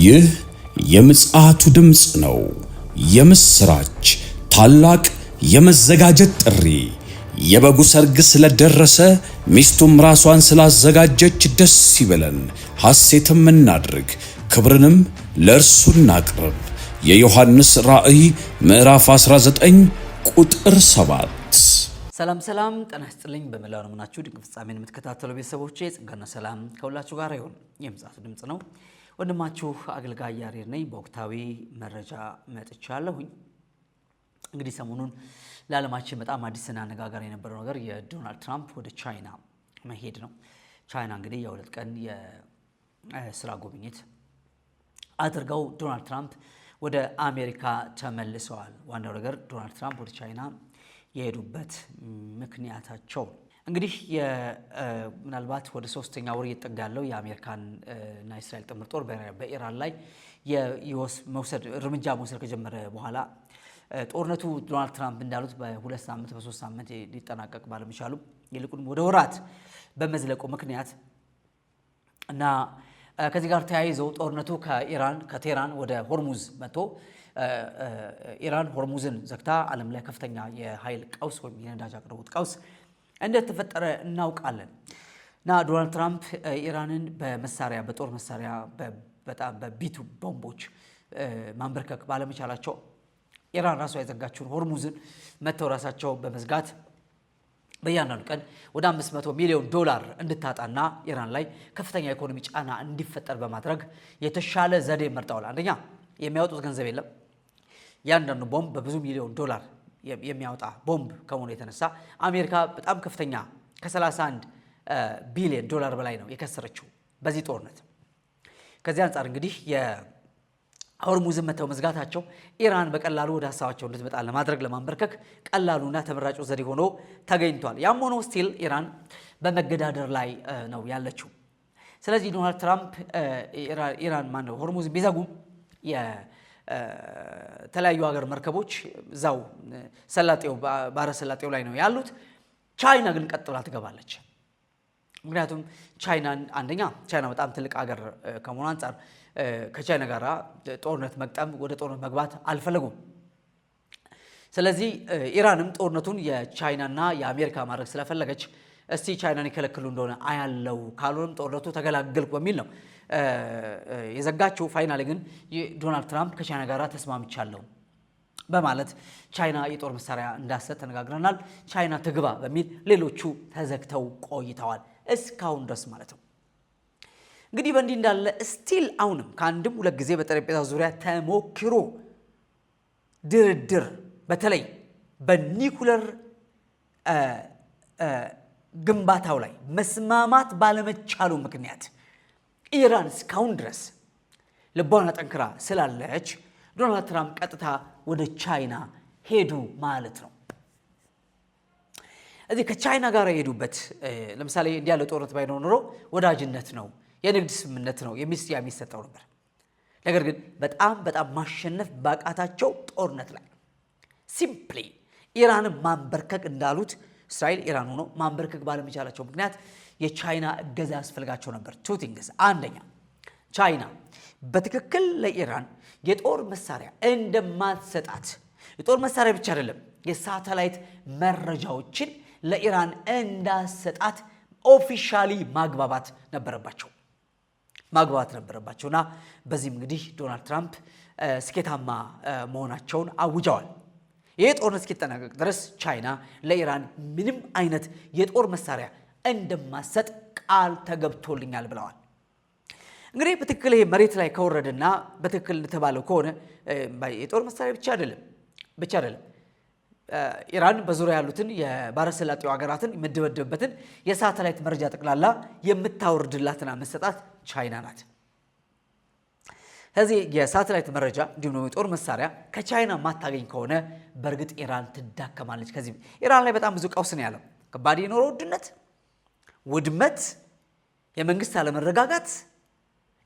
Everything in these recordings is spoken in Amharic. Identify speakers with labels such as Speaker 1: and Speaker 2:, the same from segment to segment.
Speaker 1: ይህ የምጽአቱ ድምጽ ነው። የምስራች ታላቅ የመዘጋጀት ጥሪ። የበጉ ሰርግ ስለደረሰ ሚስቱም ራሷን ስላዘጋጀች ደስ ይበለን፣ ሐሴትም እናድርግ፣ ክብርንም ለእርሱ እናቅርብ። የዮሐንስ ራእይ ምዕራፍ 19 ቁጥር 7።
Speaker 2: ሰላም ሰላም፣ ጤና ይስጥልኝ። በመላው ዓለማችሁ ድንቅ ፍጻሜን የምትከታተሉ ቤተሰቦቼ ጸጋና ሰላም ከሁላችሁ ጋር ይሁን። የምጽአቱ ድምጽ ነው። ወንድማችሁ አገልጋይ ያሬድ ነኝ። በወቅታዊ መረጃ መጥቻለሁኝ። እንግዲህ ሰሞኑን ለዓለማችን በጣም አዲስና አነጋጋሪ የነበረው ነገር የዶናልድ ትራምፕ ወደ ቻይና መሄድ ነው። ቻይና እንግዲህ የሁለት ቀን የስራ ጉብኝት አድርገው ዶናልድ ትራምፕ ወደ አሜሪካ ተመልሰዋል። ዋናው ነገር ዶናልድ ትራምፕ ወደ ቻይና የሄዱበት ምክንያታቸው እንግዲህ ምናልባት ወደ 3ኛ ወር እየተጠጋ ያለው የአሜሪካን እና እስራኤል ጥምር ጦር በኢራን ላይ እርምጃ መውሰድ ከጀመረ በኋላ ጦርነቱ ዶናልድ ትራምፕ እንዳሉት በ2 ሳምንት በ3 ሳምንት ሊጠናቀቅ ባለመቻሉ ይልቁንም ወደ ወራት በመዝለቁ ምክንያት እና ከዚህ ጋር ተያይዘው ጦርነቱ ከቴህራን ወደ ሆርሙዝ መጥቶ ኢራን ሆርሙዝን ዘግታ ዓለም ላይ ከፍተኛ የኃይል ቀውስ ወይም የነዳጅ አቅርቦት ቀውስ እንደተፈጠረ እናውቃለን። እና ዶናልድ ትራምፕ ኢራንን በጦር መሳሪያ በጣም በቢቱ ቦምቦች ማንበርከክ ባለመቻላቸው ኢራን ራሷ የዘጋችውን ሆርሙዝን መተው ራሳቸው በመዝጋት በእያንዳንዱ ቀን ወደ $500 ሚሊዮን እንድታጣና ኢራን ላይ ከፍተኛ ኢኮኖሚ ጫና እንዲፈጠር በማድረግ የተሻለ ዘዴ መርጠዋል። አንደኛ የሚያወጡት ገንዘብ የለም። ያንዳንዱ ቦምብ በብዙ ሚሊዮን ዶላር የሚያወጣ ቦምብ ከመሆኑ የተነሳ አሜሪካ በጣም ከፍተኛ ከ31 ቢሊዮን ዶላር በላይ ነው የከሰረችው በዚህ ጦርነት። ከዚህ አንጻር እንግዲህ የሆርሙዝን መተው መዝጋታቸው ኢራን በቀላሉ ወደ ሀሳባቸው እንድትመጣ ለማድረግ ለማንበርከክ ቀላሉና ተመራጩ ዘዴ ሆኖ ተገኝቷል። ያም ሆኖ ስቲል ኢራን በመገዳደር ላይ ነው ያለችው። ስለዚህ ዶናልድ ትራምፕ ኢራን ሆርሙዝን ቢዘጉም የተለያዩ ሀገር መርከቦች እዛው ባህረ ሰላጤው ላይ ነው ያሉት። ቻይና ግን ቀጥላ ትገባለች። ምክንያቱም አንደኛ ቻይና በጣም ትልቅ ሀገር ከመሆኑ አንጻር ከቻይና ጋር ወደ ጦርነት መግባት አልፈለጉም። ስለዚህ ኢራንም ጦርነቱን የቻይናና የአሜሪካ ማድረግ ስለፈለገች እስቲ ቻይናን ይከለክሉ እንደሆነ አያለው፣ ካልሆነም ጦርነቱ ተገላገልኩ በሚል ነው የዘጋችው። ፋይናሊ ግን ዶናልድ ትራምፕ ከቻይና ጋር ተስማምቻለሁ በማለት ቻይና የጦር መሳሪያ እንዳሰጥ ተነጋግረናል፣ ቻይና ትግባ በሚል ሌሎቹ ተዘግተው ቆይተዋል እስካሁን ድረስ ማለት ነው። እንግዲህ በእንዲህ እንዳለ ስቲል አሁንም ከአንድም ሁለት ጊዜ በጠረጴዛ ዙሪያ ተሞክሮ ድርድር በተለይ በኒኩለር ግንባታው ላይ መስማማት ባለመቻሉ ምክንያት ኢራን እስካሁን ድረስ ልቧን ጠንክራ ስላለች ዶናልድ ትራምፕ ቀጥታ ወደ ቻይና ሄዱ ማለት ነው። እዚህ ከቻይና ጋር የሄዱበት ለምሳሌ እንዲህ ያለ ጦርነት ባይኖር ኖሮ ወዳጅነት ነው፣ የንግድ ስምምነት ነው የሚሰጠው ነበር። ነገር ግን በጣም ማሸነፍ ባቃታቸው ጦርነት ላይ ሲምፕሊ ኢራንን ማንበርከክ እንዳሉት እስራኤል ኢራን ሆኖ ማንበርከክ ባለመቻላቸው ምክንያት የቻይና እገዛ ያስፈልጋቸው ነበር። ቱ ቲንግስ፣ አንደኛ ቻይና በትክክል ለኢራን የጦር መሳሪያ እንደማትሰጣት፣ የጦር መሳሪያ ብቻ አይደለም የሳተላይት መረጃዎችን ለኢራን እንዳሰጣት ኦፊሻሊ ማግባባት ነበረባቸውና በዚህም እንግዲህ ዶናልድ ትራምፕ ስኬታማ መሆናቸውን አውጀዋል። ይህ ጦርነት እስኪጠናቀቅ ድረስ ቻይና ለኢራን ምንም አይነት የጦር መሳሪያ እንደማሰጥ ቃል ተገብቶልኛል ብለዋል። እንግዲህ በትክክል ይሄ መሬት ላይ ከወረደና በትክክል እንደተባለው ከሆነ የጦር መሳሪያ ብቻ አይደለም ኢራን በዙሪያ ያሉትን የባህረ ሰላጤው ሀገራትን የምትደበድብበትን የሳተላይት መረጃ ጠቅላላ የምታወርድላትና መሰጣት ቻይና ናት። ስለዚህ የሳተላይት መረጃ እንዲሁም የጦር መሳሪያ ከቻይና ማታገኝ ከሆነ በእርግጥ ኢራን ትዳከማለች። ከዚህ ኢራን ላይ በጣም ብዙ ቀውስ ነው ያለው። ከባድ የኑሮ ውድመት፣ የመንግስት አለመረጋጋት፣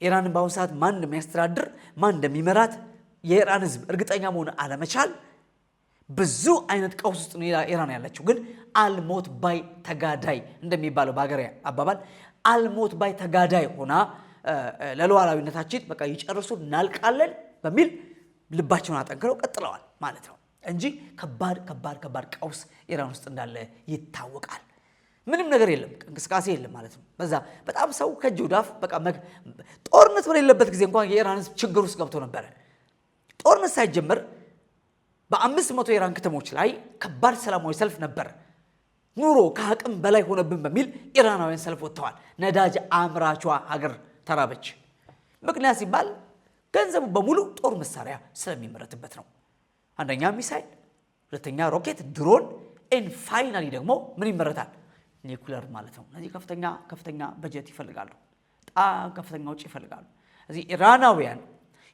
Speaker 2: ኢራንን በአሁኑ ሰዓት ማን እንደሚያስተዳድር ማን እንደሚመራት የኢራን ህዝብ እርግጠኛ መሆን አለመቻል፣ ብዙ አይነት ቀውስ ውስጥ ነው ኢራን ያለችው። ግን አልሞት ባይ ተጋዳይ እንደሚባለው በአገሬ አባባል አልሞት ባይ ተጋዳይ ሆና ለሉዓላዊነታችን በቃ ይጨርሱ እናልቃለን በሚል ልባቸውን አጠንክረው ቀጥለዋል ማለት ነው እንጂ ከባድ ቀውስ ኢራን ውስጥ እንዳለ ይታወቃል። ምንም ነገር የለም፣ እንቅስቃሴ የለም ማለት ነው። በዛ በጣም ሰው ከእጅ ወደ አፍ በቃ ጦርነት በሌለበት ጊዜ እንኳን የኢራን ሕዝብ ችግር ውስጥ ገብቶ ነበረ። ጦርነት ሳይጀመር በ500 የኢራን ከተሞች ላይ ከባድ ሰላማዊ ሰልፍ ነበር። ኑሮ ከአቅም በላይ ሆነብን በሚል ኢራናውያን ሰልፍ ወጥተዋል። ነዳጅ አምራቿ ሀገር ተራበች። ምክንያት ሲባል ገንዘቡ በሙሉ ጦር መሳሪያ ስለሚመረትበት ነው። አንደኛ ሚሳይል፣ ሁለተኛ ሮኬት፣ ድሮን ኤን ፋይናሊ ደግሞ ምን ይመረታል? ኒኩለር ማለት ነው። እነዚህ ከፍተኛ በጀት ይፈልጋሉ። በጣም ከፍተኛ ውጭ ይፈልጋሉ። እዚህ ኢራናውያን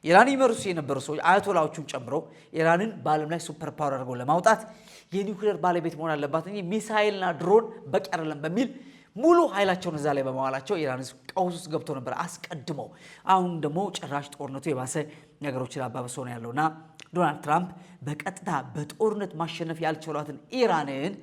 Speaker 2: ኢራን ይመርሱ የነበሩ ሰዎች አያቶላዎቹን ጨምሮ ኢራንን በዓለም ላይ ሱፐር ፓወር አድርገው ለማውጣት የኒኩለር ባለቤት መሆን አለባት እንጂ ሚሳይልና ድሮን በቂ አይደለም በሚል ሙሉ ኃይላቸውን እዛ ላይ በማዋላቸው ኢራን ቀውስ ውስጥ ገብቶ ነበር አስቀድመው። አሁን ደግሞ ጭራሽ ጦርነቱ የባሰ ነገሮችን አባብሶ ነው ያለውና ዶናልድ ትራምፕ በቀጥታ በጦርነት ማሸነፍ ያልቻሏትን ኢራንን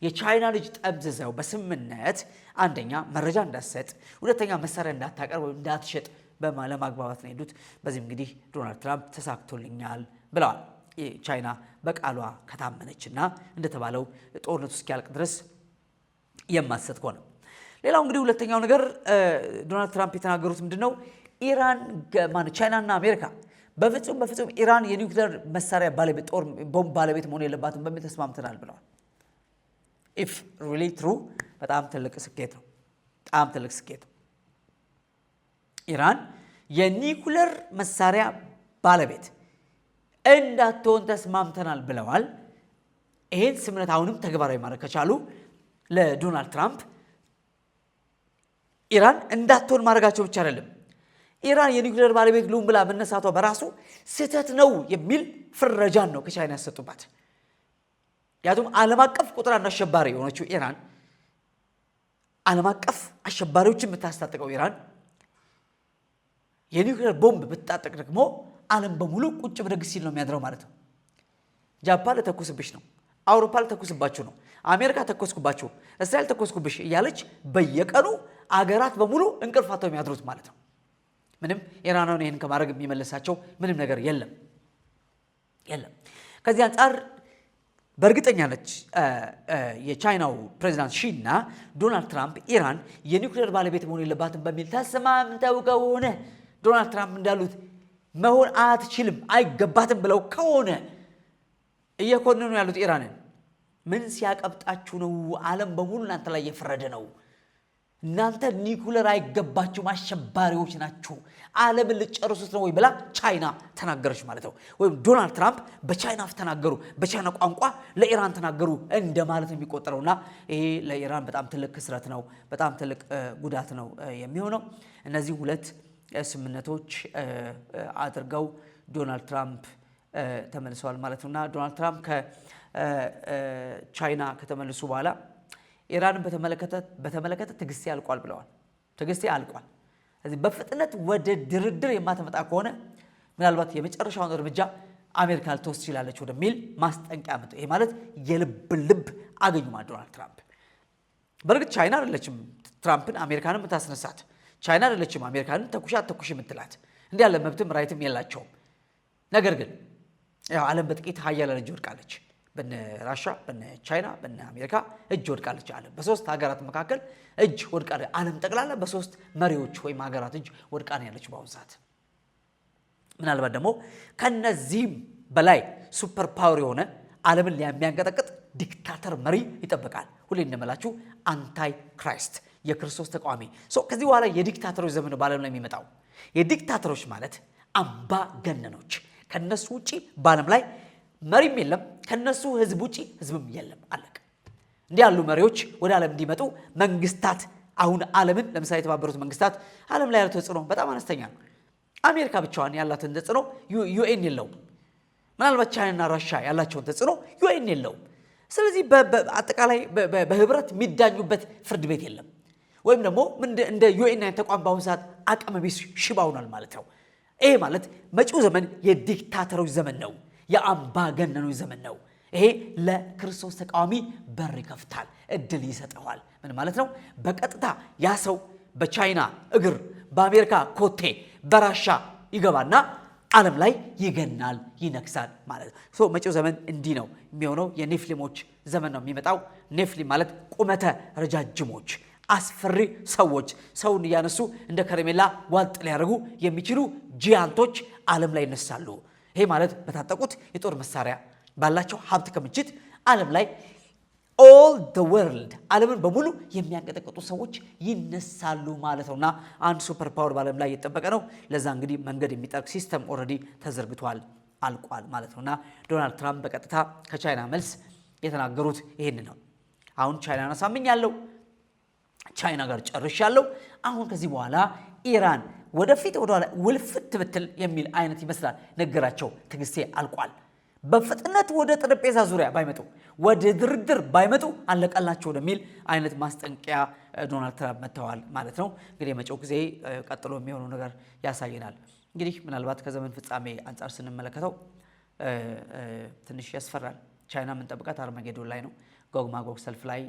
Speaker 2: የቻይና ልጅ ጠብዝዘው በስምምነት አንደኛ መረጃ እንዳትሰጥ፣ ሁለተኛ መሳሪያ እንዳታቀርብ ወይም እንዳትሸጥ ለማግባባት ነው ሄዱት። በዚህ እንግዲህ ዶናልድ ትራምፕ ተሳክቶልኛል ብለዋል። ቻይና በቃሏ ከታመነችና እንደተባለው ጦርነቱ እስኪያልቅ ድረስ የማትሰጥ ከሆነ። ሌላው እንግዲህ ሁለተኛው ነገር ዶናልድ ትራምፕ የተናገሩት ምንድነው? ኢራን ቻይናና አሜሪካ በፍጹም ኢራን የኒውክሌር መሳሪያ ባለቤት ጦር ቦምብ ባለቤት መሆን የለባትም በሚል ተስማምተናል ብለዋል። ኢፍ ሪሊ ትሩ በጣም ትልቅ ስኬት ነው። በጣም ትልቅ ስኬት ነው። ኢራን የኒኩለር መሳሪያ ባለቤት እንዳትሆን ተስማምተናል ብለዋል። ይሄን ስምምነት አሁንም ተግባራዊ ማድረግ ከቻሉ ለዶናልድ ትራምፕ ኢራን እንዳትሆን ማድረጋቸው ብቻ አይደለም፣ ኢራን የኒኩለር ባለቤት ልሁን ብላ መነሳቷ በራሱ ስህተት ነው የሚል ፍረጃን ነው ከቻይና ያሰጡባት። ያቱም ዓለም አቀፍ ቁጥር አንድ አሸባሪ የሆነችው ኢራን፣ ዓለም አቀፍ አሸባሪዎችን የምታስታጥቀው ኢራን የኒውክሌር ቦምብ ብትጣጠቅ ደግሞ ዓለም በሙሉ ቁጭ ብድግ ሲል ነው የሚያድረው ማለት ነው። ጃፓን ለተኩስብሽ ነው፣ አውሮፓ ለተኩስባችሁ ነው፣ አሜሪካ ተኩስኩባችሁ፣ እስራኤል ተኩስኩብሽ እያለች በየቀኑ አገራት በሙሉ እንቅልፋተው የሚያድሩት ማለት ነው። ምንም ኢራናውን ይህን ከማድረግ የሚመለሳቸው ምንም ነገር የለም። ከዚህ አንጻር በእርግጠኛ ነች የቻይናው ፕሬዚዳንት ሺ እና ዶናልድ ትራምፕ ኢራን የኒውክሌር ባለቤት መሆን የለባትም በሚል ተስማምተው ከሆነ ዶናልድ ትራምፕ እንዳሉት መሆን አትችልም አይገባትም ብለው ከሆነ እየኮነኑ ያሉት ኢራንን ምን ሲያቀብጣችሁ ነው? ዓለም በሙሉ እናንተ ላይ የፈረደ ነው። እናንተ ኒኩለር አይገባችሁም፣ አሸባሪዎች ናችሁ፣ ዓለምን ልጨርሱት ነው ወይ ብላ ቻይና ተናገረች ማለት ነው። ወይም ዶናልድ ትራምፕ በቻይና አፍ ተናገሩ፣ በቻይና ቋንቋ ለኢራን ተናገሩ እንደማለት የሚቆጠረውና ይሄ ለኢራን በጣም ትልቅ ክስረት ነው፣ በጣም ትልቅ ጉዳት ነው የሚሆነው። እነዚህ ሁለት ስምምነቶች አድርገው ዶናልድ ትራምፕ ተመልሰዋል ማለት ነውና ዶናልድ ትራምፕ ከቻይና ከተመለሱ በኋላ ኢራንን በተመለከተ ትግስቴ አልቋል ብለዋል። ትግስቴ አልቋል፣ ስለዚህ በፍጥነት ወደ ድርድር የማትመጣ ከሆነ ምናልባት የመጨረሻውን እርምጃ አሜሪካ ልትወስድ ትችላለች ወደሚል ማስጠንቀቂያ መጣ። ይሄ ማለት ልብ አገኙ ማለት ዶናልድ ትራምፕ። በእርግጥ ቻይና አይደለችም ትራምፕን አሜሪካንን የምታስነሳት፣ ቻይና አይደለችም አሜሪካንን ተኩሽ የምትላት፣ እንዲህ ያለ መብትም ራይትም የላቸውም። ነገር ግን ያው ዓለም በጥቂት ሀያላን እጅ ወድቃለች። በነ ራሻ፣ በነ ቻይና፣ በነ አሜሪካ እጅ ወድቃለች። ዓለም በሶስት ሀገራት መካከል እጅ ወድቃለች። ዓለም ጠቅላላ በሶስት መሪዎች ወይም ሀገራት እጅ ወድቃ ነው ያለችው በአሁኑ ሰዓት። ምናልባት ደግሞ ከነዚህም በላይ ሱፐር ፓወር የሆነ ዓለምን የሚያንቀጠቅጥ ዲክታተር መሪ ይጠበቃል። ሁሌ እንደምላችሁ አንታይ ክራይስት የክርስቶስ ተቃዋሚ ከዚህ በኋላ የዲክታተሮች ዘመን ነው በዓለም ላይ የሚመጣው። የዲክታተሮች ማለት አምባገነኖች፣ ከነሱ ውጪ በዓለም ላይ መሪም የለም፣ ከነሱ ህዝብ ውጪ ህዝብም የለም። አለቀ። እንዲህ ያሉ መሪዎች ወደ ዓለም እንዲመጡ መንግስታት አሁን ዓለምን ለምሳሌ የተባበሩት መንግስታት ዓለም ላይ ያለው ተጽዕኖ በጣም አነስተኛ ነው። አሜሪካ ብቻዋን ያላትን ተጽዕኖ ዩኤን የለውም። ምናልባት ቻይናና ራሻ ያላቸውን ተጽዕኖ ዩኤን የለውም። ስለዚህ በአጠቃላይ በህብረት የሚዳኙበት ፍርድ ቤት የለም። ወይም ደግሞ እንደ ዩኤን አይነት ተቋም በአሁኑ ሰዓት አቅመ ቢስ ሽባ ሆኗል ማለት ነው። ይሄ ማለት መጪው ዘመን የዲክታተሮች ዘመን ነው፣ የአምባገነኖች ዘመን ነው። ይሄ ለክርስቶስ ተቃዋሚ በር ይከፍታል፣ እድል ይሰጠዋል። ምን ማለት ነው? በቀጥታ ያ ሰው በቻይና እግር፣ በአሜሪካ ኮቴ፣ በራሻ ይገባና ዓለም ላይ ይገናል፣ ይነግሳል ማለት ነው። መጪው ዘመን እንዲህ ነው የሚሆነው። የኔፍሊሞች ዘመን ነው የሚመጣው። ኔፍሊም ማለት ቁመተ ረጃጅሞች አስፈሪ ሰዎች፣ ሰውን እያነሱ እንደ ከረሜላ ዋጥ ሊያደርጉ የሚችሉ ጂያንቶች ዓለም ላይ ይነሳሉ። ይሄ ማለት በታጠቁት የጦር መሳሪያ ባላቸው ሀብት ክምችት ዓለም ላይ all the world ዓለምን በሙሉ የሚያንቀጠቅጡ ሰዎች ይነሳሉ ማለት ነውና አንድ ሱፐር ፓወር በዓለም ላይ እየተጠበቀ ነው። ለዛ እንግዲህ መንገድ የሚጠርግ ሲስተም ኦልሬዲ ተዘርግቷል፣ አልቋል ማለት ነውና ዶናልድ ትራምፕ በቀጥታ ከቻይና መልስ የተናገሩት ይሄን ነው። አሁን ቻይናን አሳምኛለሁ፣ ቻይና ጋር ጨርሻለሁ። አሁን ከዚህ በኋላ ኢራን ወደፊት ወደኋላ ውልፍት ብትል የሚል አይነት ይመስላል ነገራቸው። ትግስቴ አልቋል። በፍጥነት ወደ ጠረጴዛ ዙሪያ ባይመጡ፣ ወደ ድርድር ባይመጡ አለቀላቸው ወደሚል አይነት ማስጠንቀቂያ ዶናልድ ትራምፕ መጥተዋል ማለት ነው። እንግዲህ የመጪው ጊዜ ቀጥሎ የሚሆነው ነገር ያሳየናል። እንግዲህ ምናልባት ከዘመን ፍጻሜ አንጻር ስንመለከተው ትንሽ ያስፈራል። ቻይና የምንጠብቃት አርማጌዶን ላይ ነው። ጎግ ማጎግ ሰልፍ ላይ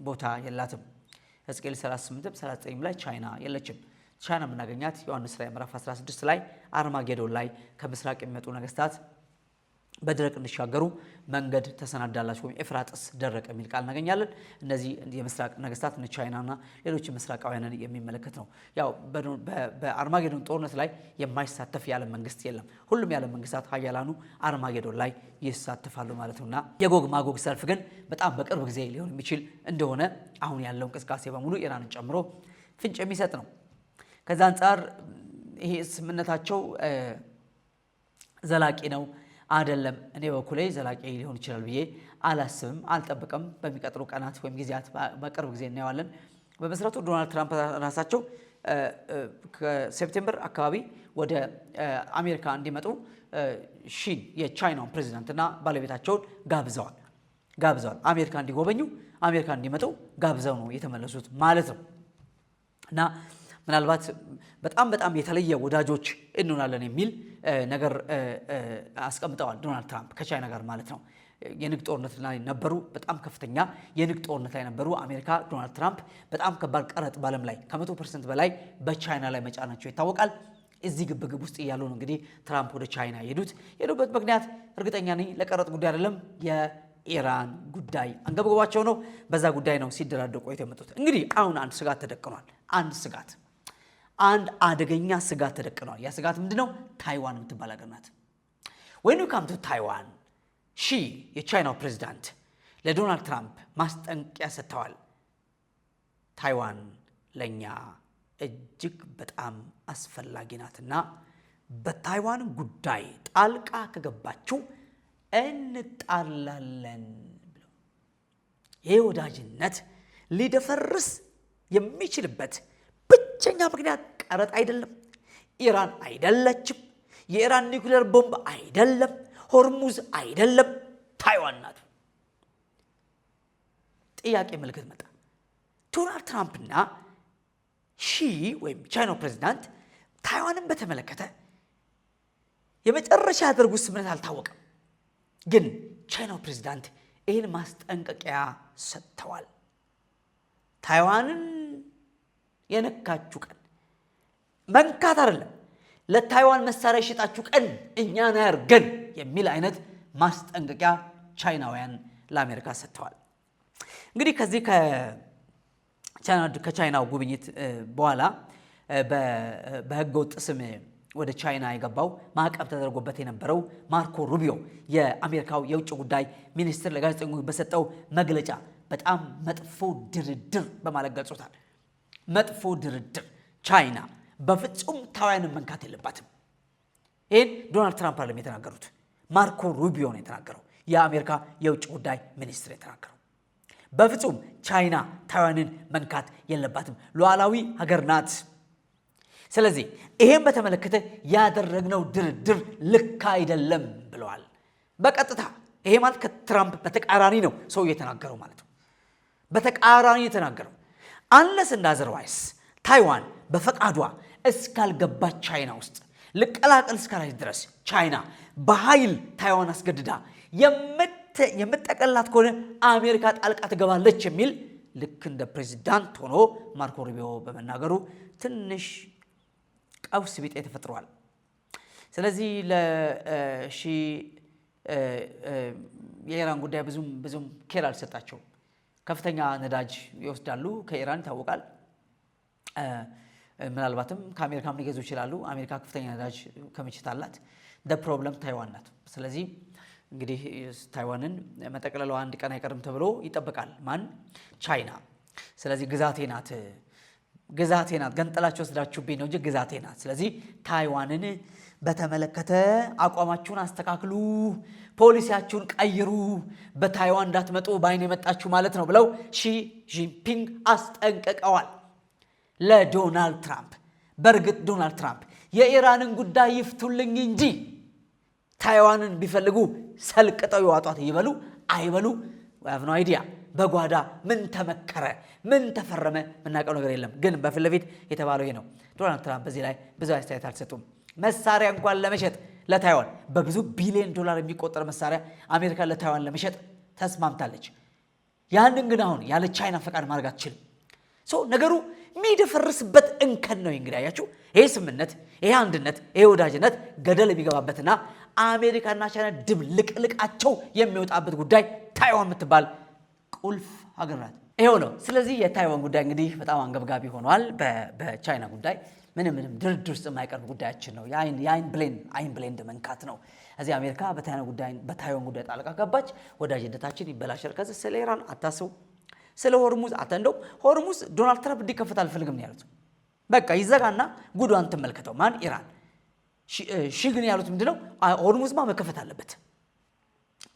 Speaker 2: ቦታ የላትም። ሕዝቅኤል 38 39 ላይ ቻይና የለችም። ቻይና የምናገኛት ዮሐንስ ራዕይ ምዕራፍ 16 ላይ አርማጌዶን ላይ ከምስራቅ የሚመጡ ነገስታት በደረቅ እንዲሻገሩ መንገድ ተሰናዳላቸው ወይም ኤፍራጥስ ደረቅ የሚል ቃል እናገኛለን። እነዚህ የምስራቅ ነገስታት እነ ቻይናና ሌሎች ምስራቃውያንን የሚመለከት ነው። ያው በአርማጌዶን ጦርነት ላይ የማይሳተፍ የዓለም መንግስት የለም። ሁሉም የዓለም መንግስታት ሀያላኑ አርማጌዶን ላይ ይሳተፋሉ ማለት ነውና የጎግ ማጎግ ሰልፍ ግን በጣም በቅርብ ጊዜ ሊሆን የሚችል እንደሆነ አሁን ያለው እንቅስቃሴ በሙሉ ኢራንን ጨምሮ ፍንጭ የሚሰጥ ነው። ከዛ አንጻር ይሄ ስምምነታቸው ዘላቂ ነው አይደለም፣ እኔ በኩሌ ዘላቂ ሊሆን ይችላል ብዬ አላስብም፣ አልጠብቅም። በሚቀጥሉ ቀናት ወይም ጊዜያት በቅርብ ጊዜ እናየዋለን። በመሰረቱ ዶናልድ ትራምፕ ራሳቸው ከሴፕቴምበር አካባቢ ወደ አሜሪካ እንዲመጡ ሺን የቻይናውን ፕሬዚዳንትና ባለቤታቸውን ጋብዘዋል። አሜሪካ እንዲጎበኙ፣ አሜሪካ እንዲመጡ ጋብዘው ነው የተመለሱት ማለት ነው እና ምናልባት በጣም የተለየ ወዳጆች እንሆናለን የሚል ነገር አስቀምጠዋል ዶናልድ ትራምፕ ከቻይና ጋር ማለት ነው። የንግድ ጦርነት ላይ ነበሩ፣ በጣም ከፍተኛ የንግድ ጦርነት ላይ ነበሩ። አሜሪካ ዶናልድ ትራምፕ በጣም ከባድ ቀረጥ በዓለም ላይ ከ100% በላይ በቻይና ላይ መጫናቸው ይታወቃል። እዚህ ግብግብ ውስጥ እያሉ ነው እንግዲህ ትራምፕ ወደ ቻይና የሄዱበት ምክንያት እርግጠኛ ነኝ ለቀረጥ ጉዳይ አይደለም፣ የኢራን ጉዳይ አንገብግቧቸው ነው። በዛ ጉዳይ ነው ሲደራደሩ ቆይተው የመጡት። እንግዲህ አሁን አንድ ስጋት ተደቅኗል። አንድ አደገኛ ስጋት ተደቅኗል። ያ ስጋት ምንድነው? ታይዋን የምትባል ሀገር ናት። when you come to ታይዋን ሺ የቻይናው ፕሬዝዳንት ለዶናልድ ትራምፕ ማስጠንቀቂያ ሰጥተዋል። ታይዋን ለኛ እጅግ በጣም አስፈላጊ ናትና በታይዋን ጉዳይ ጣልቃ ከገባችሁ እንጣላለን ብለው ይህ ወዳጅነት ሊደፈርስ የሚችልበት ብቸኛ ምክንያት ቀረጥ አይደለም፣ ኢራን አይደለችም፣ የኢራን ኒውክሌር ቦምብ አይደለም፣ ሆርሙዝ አይደለም፣ ታይዋን ናት። ጥያቄ ምልክት መጣ። ዶናልድ ትራምፕና ሺ ወይም ቻይናው ፕሬዝዳንት ታይዋንን በተመለከተ የመጨረሻ ያደርጉት ስምምነት አልታወቀም፣ ግን ቻይናው ፕሬዝዳንት ይህን ማስጠንቀቂያ ሰጥተዋል። ታይዋንን የነካችሁ ቀን መንካት አይደለም፣ ለታይዋን መሳሪያ የሸጣችሁ ቀን እኛን ያርገን የሚል አይነት ማስጠንቀቂያ ቻይናውያን ለአሜሪካ ሰጥተዋል። እንግዲህ ከዚህ ከቻይናው ጉብኝት በኋላ በህገወጥ ስም ወደ ቻይና የገባው ማዕቀብ ተደርጎበት የነበረው ማርኮ ሩቢዮ የአሜሪካው የውጭ ጉዳይ ሚኒስትር ለጋዜጠኞች በሰጠው መግለጫ በጣም መጥፎ ድርድር በማለት ገልጾታል። መጥፎ ድርድር፣ ቻይና በፍጹም ታይዋንን መንካት የለባትም። ይህን ዶናልድ ትራምፕ አይደለም የተናገሩት፣ ማርኮ ሩቢዮ ነው የተናገረው፣ የአሜሪካ የውጭ ጉዳይ ሚኒስትር የተናገረው። በፍጹም ቻይና ታይዋንን መንካት የለባትም፣ ሉዓላዊ ሀገር ናት። ስለዚህ ይሄን በተመለከተ ያደረግነው ድርድር ልክ አይደለም ብለዋል በቀጥታ። ይሄ ማለት ከትራምፕ በተቃራኒ ነው ሰው የተናገረው ማለት ነው። በተቃራኒ የተናገረው አንለስ እንዳዘርዋይስ ታይዋን በፈቃዷ እስካልገባች ቻይና ውስጥ ልቀላቀል እስካላች ድረስ ቻይና በኃይል ታይዋን አስገድዳ የምትጠቀልላት ከሆነ አሜሪካ ጣልቃ ትገባለች የሚል ልክ እንደ ፕሬዚዳንት ሆኖ ማርኮ ሩቢዮ በመናገሩ ትንሽ ቀውስ ቢጤ ተፈጥሯል። ስለዚህ የኢራን ጉዳይ ብዙም ኬር አልሰጣቸው። ከፍተኛ ነዳጅ ይወስዳሉ ከኢራን ይታወቃል። ምናልባትም ከአሜሪካም ሊገዙ ይችላሉ። አሜሪካ ከፍተኛ ነዳጅ ክምችት አላት። ፕሮብለም ታይዋን ናት። ስለዚህ እንግዲህ ታይዋንን መጠቅለሏ አንድ ቀን አይቀርም ተብሎ ይጠበቃል። ማን? ቻይና። ስለዚህ ግዛቴ ናት ገንጥላችሁ ወስዳችሁብኝ ነው እንጂ ግዛቴ ናት። ስለዚህ ታይዋንን በተመለከተ አቋማችሁን አስተካክሉ፣ ፖሊሲያችሁን ቀይሩ፣ በታይዋን እንዳትመጡ በአይን የመጣችሁ ማለት ነው ብለው ሺ ጂንፒንግ አስጠንቅቀዋል ለዶናልድ ትራምፕ። በእርግጥ ዶናልድ ትራምፕ የኢራንን ጉዳይ ይፍቱልኝ እንጂ ታይዋንን ቢፈልጉ ሰልቅጠው ይዋጧት ይበሉ አይበሉ have no idea። በጓዳ ምን ተመከረ ምን ተፈረመ ምናቀው ነገር የለም። ግን በፊት ለፊት የተባለው ይሄ ነው። ዶናልድ ትራምፕ በዚህ ላይ ብዙ አስተያየት አልሰጡም። መሳሪያ እንኳን ለመሸጥ ለታይዋን በብዙ ቢሊዮን ዶላር የሚቆጠር መሳሪያ አሜሪካ ለታይዋን ለመሸጥ ተስማምታለች። ያንን ግን አሁን ያለ ቻይና ፈቃድ ማድረግ አትችልም። ነገሩ የሚደፈርስበት እንከን ነው። እንግዲህ አያችሁ ይሄ ስምምነት ይሄ አንድነት ይሄ ወዳጅነት ገደል የሚገባበትና አሜሪካና ቻይና ድብልቅልቃቸው የሚወጣበት ጉዳይ ታይዋን የምትባል ቁልፍ ሀገር ናት። ይሄው ነው። ስለዚህ የታይዋን ጉዳይ እንግዲህ በጣም አንገብጋቢ ሆኗል። በቻይና ጉዳይ ምንም ድርድር ውስጥ የማይቀርብ ጉዳያችን ነው። የአይን ብሌን መንካት ነው። እዚህ አሜሪካ በታይዋን ጉዳይ ጣልቃ ገባች፣ ወዳጅነታችን ይበላሻል። ከዚህ ስለ ኢራን አታስቡ፣ ስለ ሆርሙዝ እንደው ሆርሙዝ ዶናልድ ትራምፕ እንዲከፈት አልፈልግም ነው ያሉት። በቃ ይዘጋና ጉዷን ተመልከተው። ማን? ኢራን። ግን ያሉት ምንድነው? ሆርሙዝማ መከፈት አለበት።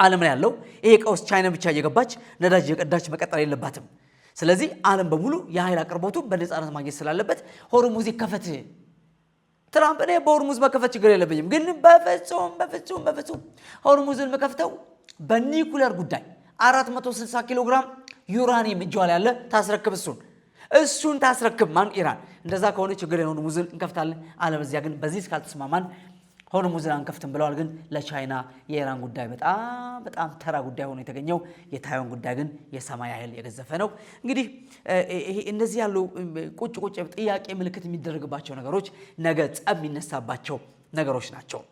Speaker 2: ዓለም ላይ ያለው ይሄ ቀውስ ቻይና ብቻ እየገባች ነዳጅ እየቀዳች መቀጠል የለባትም። ስለዚህ ዓለም በሙሉ የኃይል አቅርቦቱ በነፃነት ማግኘት ስላለበት ሆርሙዝ ይከፈት። ትራምፕ እኔ በሆርሙዝ መከፈት ችግር የለብኝም፣ ግን በፍጹም ሆርሙዝን መከፍተው በኒኩለር ጉዳይ 460 ኪሎ ግራም ዩራኒየም እጇ ላይ ያለ ታስረክብ፣ እሱን ታስረክብ። ማን? ኢራን። እንደዛ ከሆነ ችግር ሆርሙዝን እንከፍታለን፣ አለበዚያ ግን በዚህ እስካልተስማማን ሆርሙዝን አንከፍትም ብለዋል። ግን ለቻይና የኢራን ጉዳይ በጣም ተራ ጉዳይ ሆኖ የተገኘው የታይዋን ጉዳይ ግን የሰማይ ያህል የገዘፈ ነው። እንግዲህ እነዚህ ያሉ ቁጭ ጥያቄ ምልክት የሚደረግባቸው ነገሮች ነገ ጸብ የሚነሳባቸው ነገሮች ናቸው።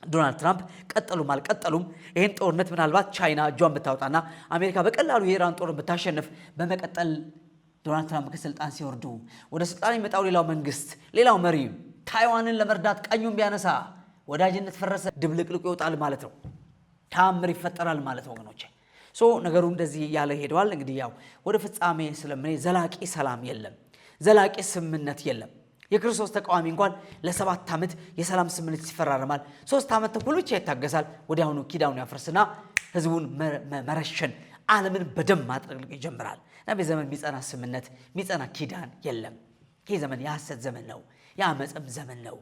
Speaker 2: ዶናልድ ትራምፕ ቀጠሉም አልቀጠሉም ይህን ጦርነት ምናልባት ቻይና እጇን ብታወጣና አሜሪካ በቀላሉ የኢራን ጦርነት ብታሸንፍ በመቀጠል ዶናልድ ትራምፕ ከስልጣን ሲወርዱ ወደ ስልጣን የሚመጣው ሌላው መንግስት ሌላው መሪ ታይዋንን ለመርዳት ቀኙን ቢያነሳ ወዳጅነት ፈረሰ፣ ድብልቅልቁ ይወጣል ማለት ነው። ታምር ይፈጠራል ማለት ወገኖቼ። ነገሩ እንደዚህ ያለ ሄደዋል። እንግዲህ ያው ወደ ፍጻሜ ስለምን ዘላቂ ሰላም የለም፣ ዘላቂ ስምምነት የለም። የክርስቶስ ተቃዋሚ እንኳን ለ7 ዓመት የሰላም ስምምነት ይፈራረማል። 3 ዓመት ተኩል ብቻ ይታገሳል። ወዲያውኑ ኪዳኑን ያፈርስና ህዝቡን መረሸን፣ ዓለምን በደም ማጥለቅለቅ ይጀምራል። እና በዘመን የሚጸና ስምምነት የሚጸና ኪዳን የለም። ይህ ዘመን የሐሰት ዘመን ነው፣ የአመፅም ዘመን ነው።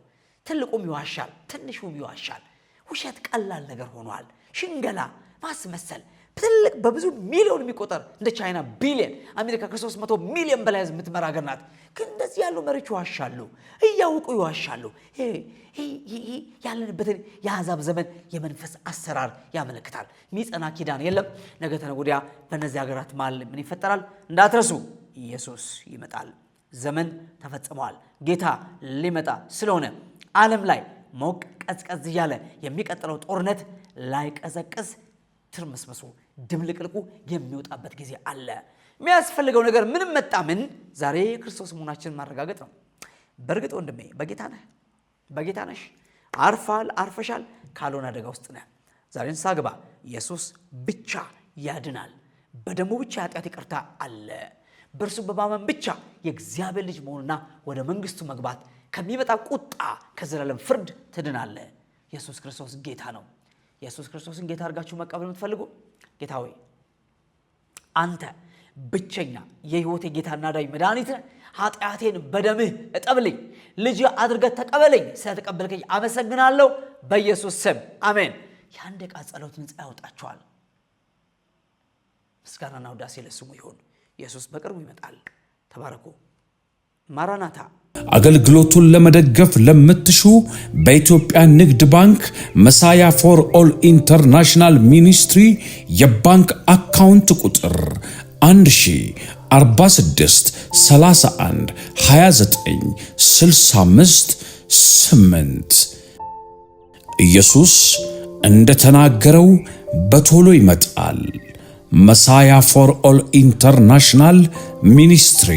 Speaker 2: ትልቁም ይዋሻል፣ ትንሹም ይዋሻል። ውሸት ቀላል ነገር ሆኗል። ሽንገላ፣ ማስመሰል ትልቅ በብዙ ሚሊዮን የሚቆጠር እንደ ቻይና ቢሊዮን፣ አሜሪካ ከ300 ሚሊዮን በላይ ህዝብ የምትመራ ሀገር ናት። ግን እንደዚህ ያሉ መሪዎች ይዋሻሉ፣ እያወቁ ይዋሻሉ። ይሄ ያለንበትን የአሕዛብ ዘመን የመንፈስ አሰራር ያመለክታል። የሚጸና ኪዳን የለም። ነገ ተነገ ወዲያ በእነዚህ ሀገራት መሃል ምን ይፈጠራል? እንዳትረሱ፣ ኢየሱስ ይመጣል። ዘመን ተፈጽመዋል። ጌታ ሊመጣ ስለሆነ ዓለም ላይ ሞቅ ቀዝቀዝ እያለ የሚቀጥለው ጦርነት ላይ ቀዘቅዝ ትርመስመሱ ድብልቅልቁ የሚወጣበት ጊዜ አለ። የሚያስፈልገው ነገር ምንም መጣ ምን ዛሬ ክርስቶስ መሆናችንን ማረጋገጥ ነው። በእርግጥ ወንድሜ በጌታ ነሽ፣ አርፈሻል፣ ካልሆነ አደጋ ውስጥ ነህ። ዛሬ ንስሐ ግባ። ኢየሱስ ብቻ ያድናል። በደሙ ብቻ ኃጢአት ይቅርታ አለ። በእርሱ በማመን ብቻ የእግዚአብሔር ልጅ መሆንና ወደ መንግስቱ መግባት ከሚመጣ ቁጣ ከዘላለም ፍርድ ትድናለ። ኢየሱስ ክርስቶስ ጌታ ነው። ኢየሱስ ክርስቶስን ጌታ አድርጋችሁ መቀበል የምትፈልጉ ጌታ ሆይ አንተ ብቸኛ የህይወቴ ጌታና ዳኝ መድኃኒት ነህ። ኃጢአቴን በደምህ እጠብልኝ፣ ልጅ አድርገህ ተቀበለኝ። ስለተቀበልከኝ አመሰግናለሁ። በኢየሱስ ስም አሜን። የአንድ ደቂቃ ጸሎት ነፃ ያወጣችኋል። ምስጋናና ውዳሴ ለስሙ ይሁን። ኢየሱስ በቅርቡ ይመጣል። ተባረኩ። ማራናታ
Speaker 1: አገልግሎቱን ለመደገፍ ለምትሹ በኢትዮጵያ ንግድ ባንክ መሳያ ፎር ኦል ኢንተርናሽናል ሚኒስትሪ የባንክ አካውንት ቁጥር 1046 31 29 65 8 ኢየሱስ እንደተናገረው በቶሎ ይመጣል። መሳያ ፎር ኦል ኢንተርናሽናል ሚኒስትሪ